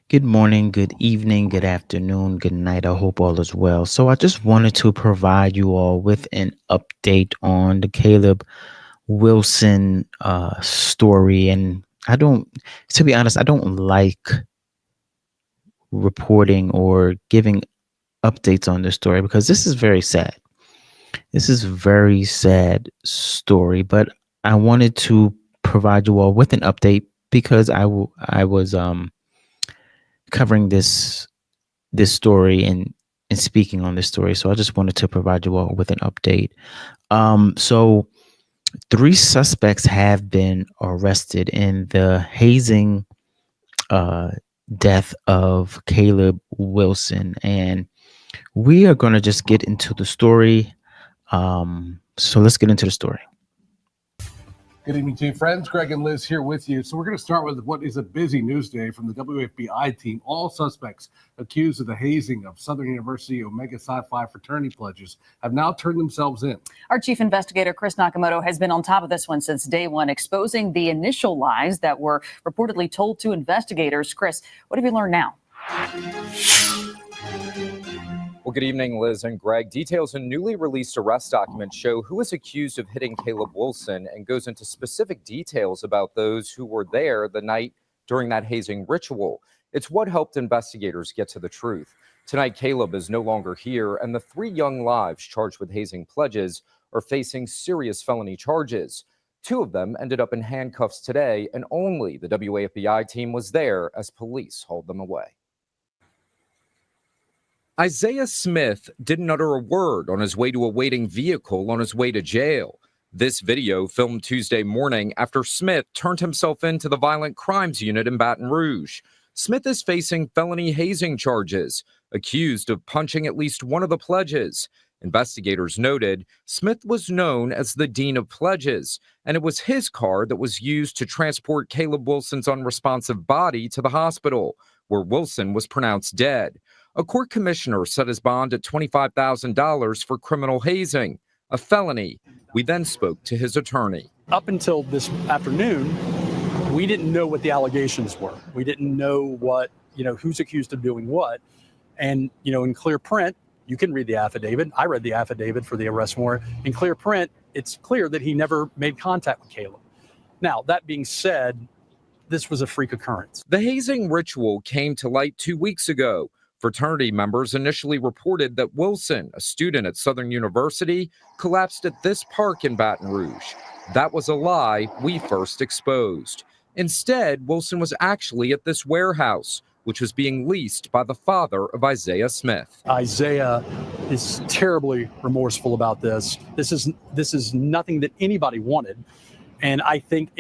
Good morning, good evening, good afternoon, good night. I hope all is well. So, I just wanted to provide you all with an update on the Caleb Wilson story. And to be honest, I don't like reporting or giving updates on this story because this is very sad. This is a very sad story, but I wanted to provide you all with an update because I was covering this story and speaking on this story. So I just wanted to provide you all with an update. So three suspects have been arrested in the hazing uh, death of Caleb Wilson, and we are going to just get into the story. So let's get into the story. Good evening, team friends. Greg and Liz here with you. So we're going to start with what is a busy news day from the WFBI team. All suspects accused of the hazing of Southern University Omega Psi Phi fraternity pledges have now turned themselves in. Our chief investigator, Chris Nakamoto, has been on top of this one since day one, exposing the initial lies that were reportedly told to investigators. Chris, what have you learned now? Well, good evening, Liz and Greg. Details in newly released arrest documents show who is accused of hitting Caleb Wilson and goes into specific details about those who were there the night during that hazing ritual. It's what helped investigators get to the truth. Tonight, Caleb is no longer here, and the three young lives charged with hazing pledges are facing serious felony charges. Two of them ended up in handcuffs today, and only the WAFBI team was there as police hauled them away. Isaiah Smith didn't utter a word on his way to a waiting vehicle on his way to jail. This video filmed Tuesday morning after Smith turned himself into the Violent Crimes Unit in Baton Rouge. Smith is facing felony hazing charges, accused of punching at least one of the pledges. Investigators noted Smith was known as the Dean of Pledges, and it was his car that was used to transport Caleb Wilson's unresponsive body to the hospital, where Wilson was pronounced dead. A court commissioner set his bond at $25,000 for criminal hazing, a felony. We then spoke to his attorney. Up until this afternoon, we didn't know what the allegations were. We didn't know who's accused of doing what. And, in clear print, you can read the affidavit. I read the affidavit for the arrest warrant. In clear print, it's clear that he never made contact with Caleb. Now, that being said, this was a freak occurrence. The hazing ritual came to light 2 weeks ago. Fraternity members initially reported that Wilson, a student at Southern University, collapsed at this park in Baton Rouge. That was a lie we first exposed. Instead, Wilson was actually at this warehouse, which was being leased by the father of Isaiah Smith. Isaiah is terribly remorseful about this. This is nothing that anybody wanted. And I think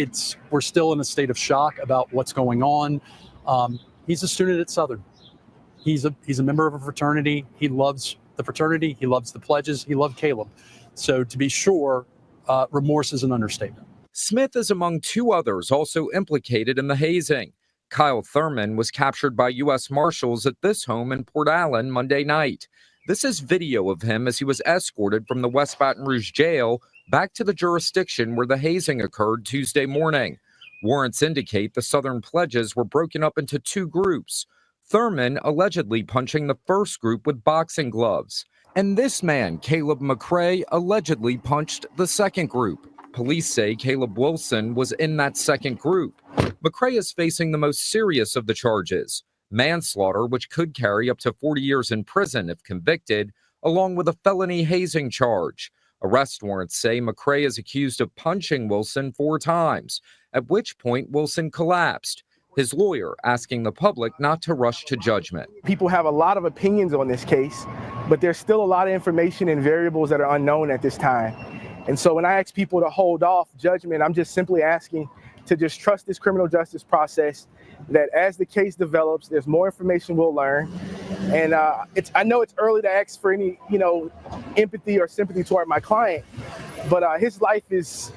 we're still in a state of shock about what's going on. He's a student at Southern. He's a member of a fraternity. He loves the fraternity. He loves the pledges. He loved Caleb. So to be sure, remorse is an understatement. Smith is among two others also implicated in the hazing. Kyle Thurman was captured by U.S. Marshals at this home in Port Allen Monday night. This is video of him as he was escorted from the West Baton Rouge jail back to the jurisdiction where the hazing occurred Tuesday morning. Warrants indicate the Southern pledges were broken up into two groups. Thurman allegedly punching the first group with boxing gloves. And this man, Caleb McCrae, allegedly punched the second group. Police say Caleb Wilson was in that second group. McCrae is facing the most serious of the charges, manslaughter, which could carry up to 40 years in prison if convicted, along with a felony hazing charge. Arrest warrants say McCrae is accused of punching Wilson 4 times, at which point Wilson collapsed. His lawyer asking the public not to rush to judgment. People have a lot of opinions on this case, but there's still a lot of information and variables that are unknown at this time. And so when I ask people to hold off judgment, I'm just simply asking to just trust this criminal justice process, that as the case develops, there's more information we'll learn. And I know it's early to ask for any, empathy or sympathy toward my client, but his life has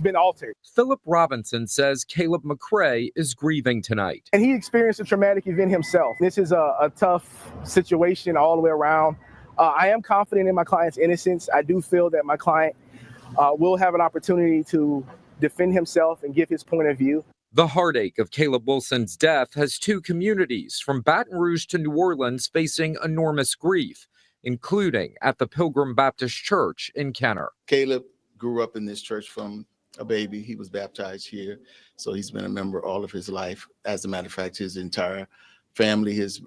been altered. Philip Robinson says Caleb McCrae is grieving tonight. And he experienced a traumatic event himself. This is a tough situation all the way around. I am confident in my client's innocence. I do feel that my client will have an opportunity to defend himself and give his point of view. The heartache of Caleb Wilson's death has two communities, from Baton Rouge to New Orleans, facing enormous grief, including at the Pilgrim Baptist Church in Kenner. Caleb grew up in this church from a baby. He was baptized here, so he's been a member all of his life. As a matter of fact, his entire family, his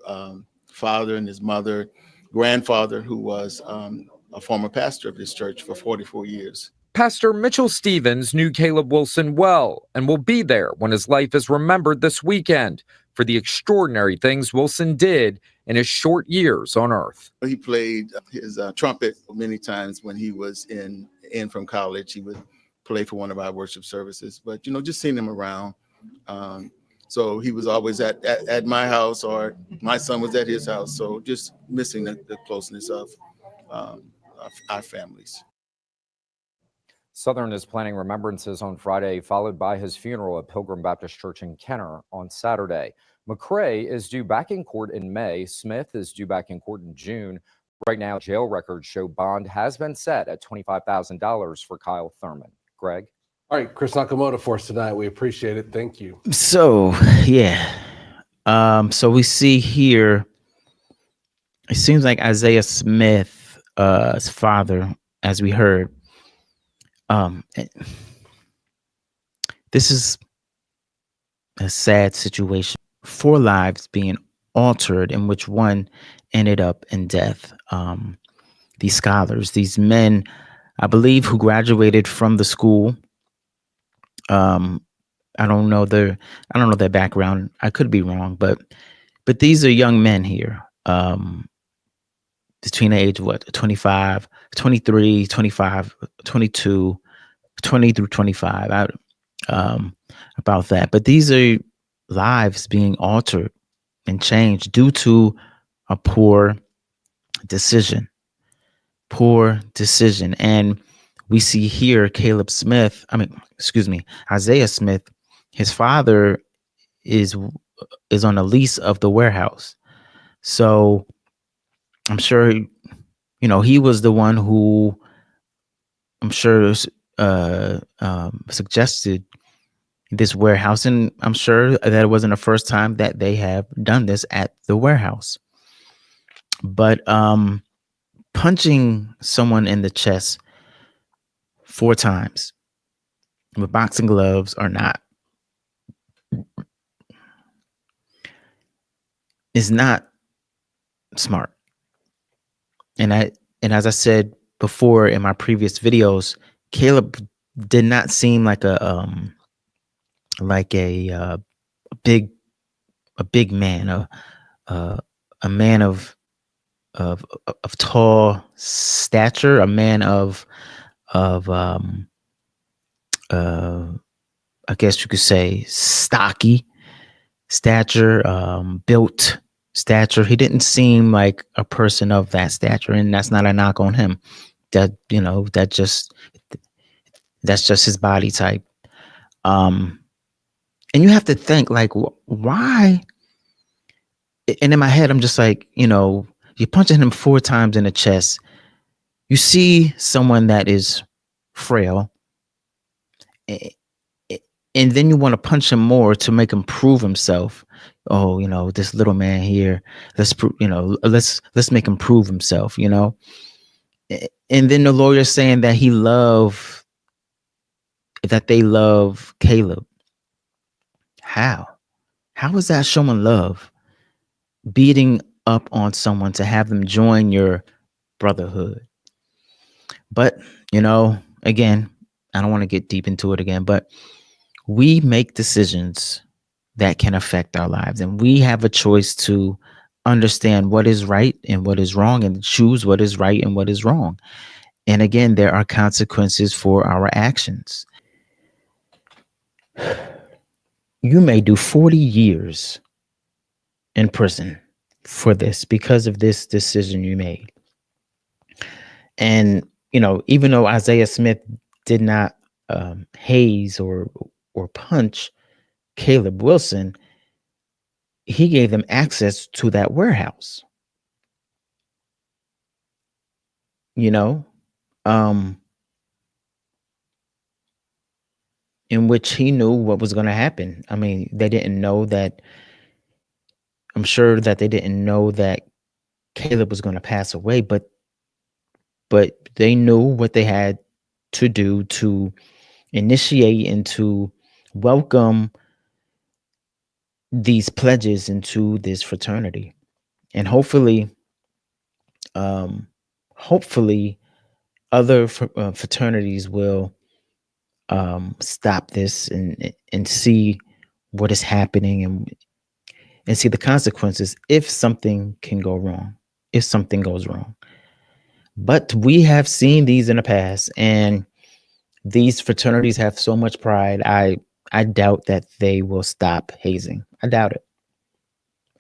father and his mother, grandfather, who was a former pastor of this church for 44 years. Pastor Mitchell Stevens knew Caleb Wilson well and will be there when his life is remembered this weekend for the extraordinary things Wilson did in his short years on earth. He played his trumpet many times when he was in from college. He would play for one of our worship services, but just seeing him around. So he was always at my house, or my son was at his house. So just missing the closeness of our families. Southern is planning remembrances on Friday, followed by his funeral at Pilgrim Baptist Church in Kenner on Saturday. McCrae is due back in court in May. Smith is due back in court in June. Right now, jail records show bond has been set at $25,000 for Kyle Thurman. Greg? All right, Chris Nakamoto for us tonight. We appreciate it. Thank you. So, yeah. So we see here, it seems like Isaiah Smith, his father, as we heard, this is a sad situation. 4 lives being altered, in which one ended up in death. These scholars, these men, I believe, who graduated from the school. I don't know their background. I could be wrong, but these are young men here. Between the age of 25, 23, 25, 22, 20 through 25. About that. But these are lives being altered and changed due to a poor decision. And we see here Isaiah Smith, his father is on a lease of the warehouse. So I'm sure, he was the one who, I'm sure, suggested this warehouse. And I'm sure that it wasn't the first time that they have done this at the warehouse. But punching someone in the chest 4 times with boxing gloves or not is not smart. And as I said before in my previous videos, Caleb did not seem like a big man, a man of tall stature, a man of I guess you could say stocky stature, built stature. He didn't seem like a person of that stature, and that's not a knock on him. That's just his body type. And you have to think, like, why? And in my head, I'm just like, you're punching him 4 times in the chest. You see someone that is frail, and then you want to punch him more to make him prove himself. Oh, this little man here, let's make him prove himself, And then the lawyer's saying that they love Caleb. How is that showing love? Beating up on someone to have them join your brotherhood. But, again, I don't want to get deep into it again, but we make decisions that can affect our lives, and we have a choice to understand what is right and what is wrong, and choose what is right and what is wrong. And again, there are consequences for our actions. You may do 40 years in prison for this because of this decision you made. And, even though Isaiah Smith did not haze or punch Caleb Wilson, he gave them access to that warehouse. in which he knew what was going to happen. I mean, they didn't know that. I'm sure that they didn't know that Caleb was going to pass away, but they knew what they had to do to initiate and to welcome these pledges into this fraternity. And um hopefully other fraternities will stop this and see what is happening and see the consequences if something can go wrong, if something goes wrong. But we have seen these in the past, and these fraternities have so much pride. I doubt that they will stop hazing. I doubt it.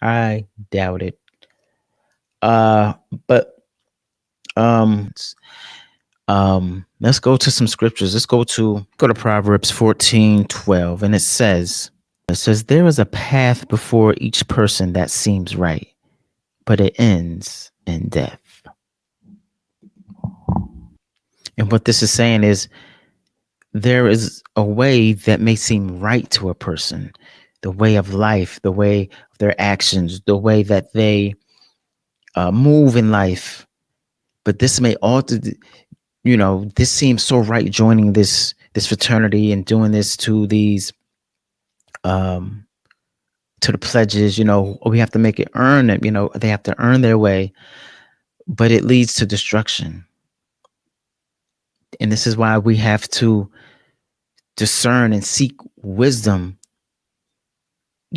I doubt it. Uh, but um, let's go to some scriptures. Let's go to Proverbs 14:12, and it says there is a path before each person that seems right, but it ends in death. And what this is saying is there is a way that may seem right to a person, the way of life, the way of their actions, the way that they move in life. But this may alter, this seems so right joining this fraternity and doing this to these um to the pledges. We have to make it earn it. They have to earn their way, but it leads to destruction. And this is why we have to discern and seek wisdom,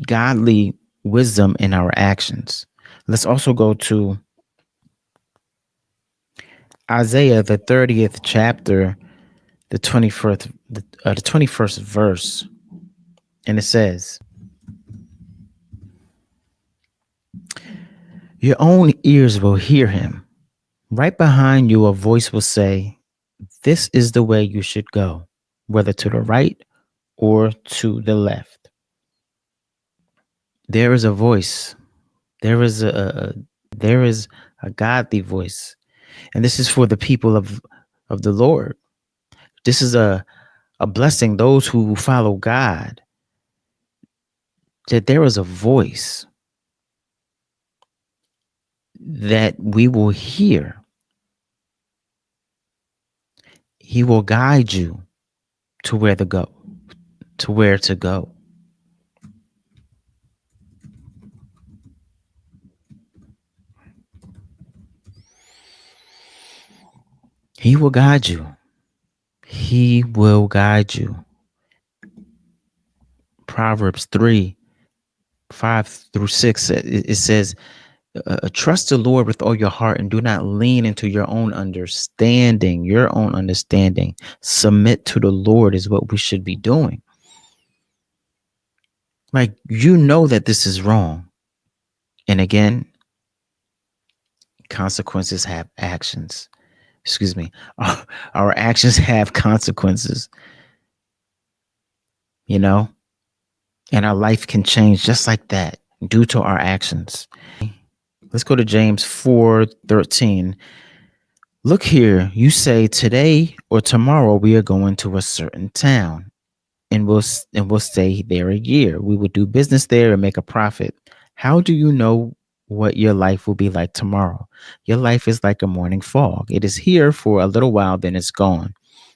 godly wisdom in our actions. Let's also go to Isaiah, the 30th chapter, the 21st verse. And it says, your own ears will hear him. Right behind you, a voice will say, this is the way you should go, whether to the right or to the left. There is a voice. There is a godly voice. And this is for the people of the Lord. This is a blessing. Those who follow God, that there is a voice that we will hear. He will guide you to where to go, to where to go. He will guide you. He will guide you. Proverbs 3:5-6, it says, trust the Lord with all your heart and do not lean into your own understanding. Your own understanding. Submit to the Lord is what we should be doing. Like, that this is wrong. And again, consequences have actions. Excuse me. Our actions have consequences, and our life can change just like that due to our actions. Let's go to James 4:13. Look here, you say today or tomorrow we are going to a certain town and we'll stay there a year. We will do business there and make a profit. How do you know what your life will be like tomorrow? Your life is like a morning fog. It is here for a little while, then it's gone.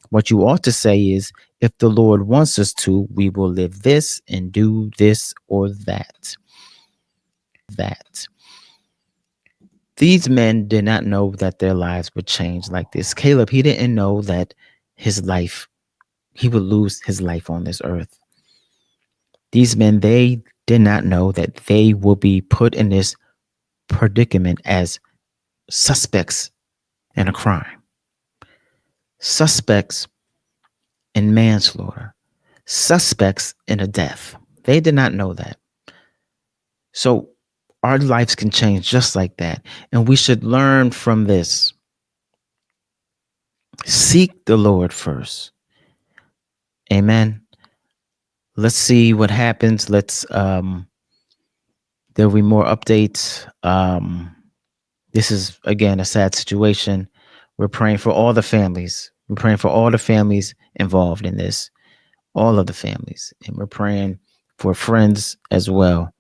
What you ought to say is, if the Lord wants us to, we will live this and do this or that. These men did not know that their lives would change like this. Caleb, he didn't know that he would lose his life on this earth. These men, they did not know that they will be put in this predicament as suspects in a crime, suspects in manslaughter, suspects in a death. They did not know that. So our lives can change just like that. And we should learn from this. Seek the Lord first. Amen. Let's see what happens. There'll be more updates. This is, again, a sad situation. We're praying for all the families. We're praying for all the families involved in this. all of the families, and we're praying for friends as well.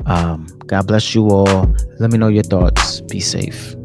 God bless you all. Let me know your thoughts. Be safe.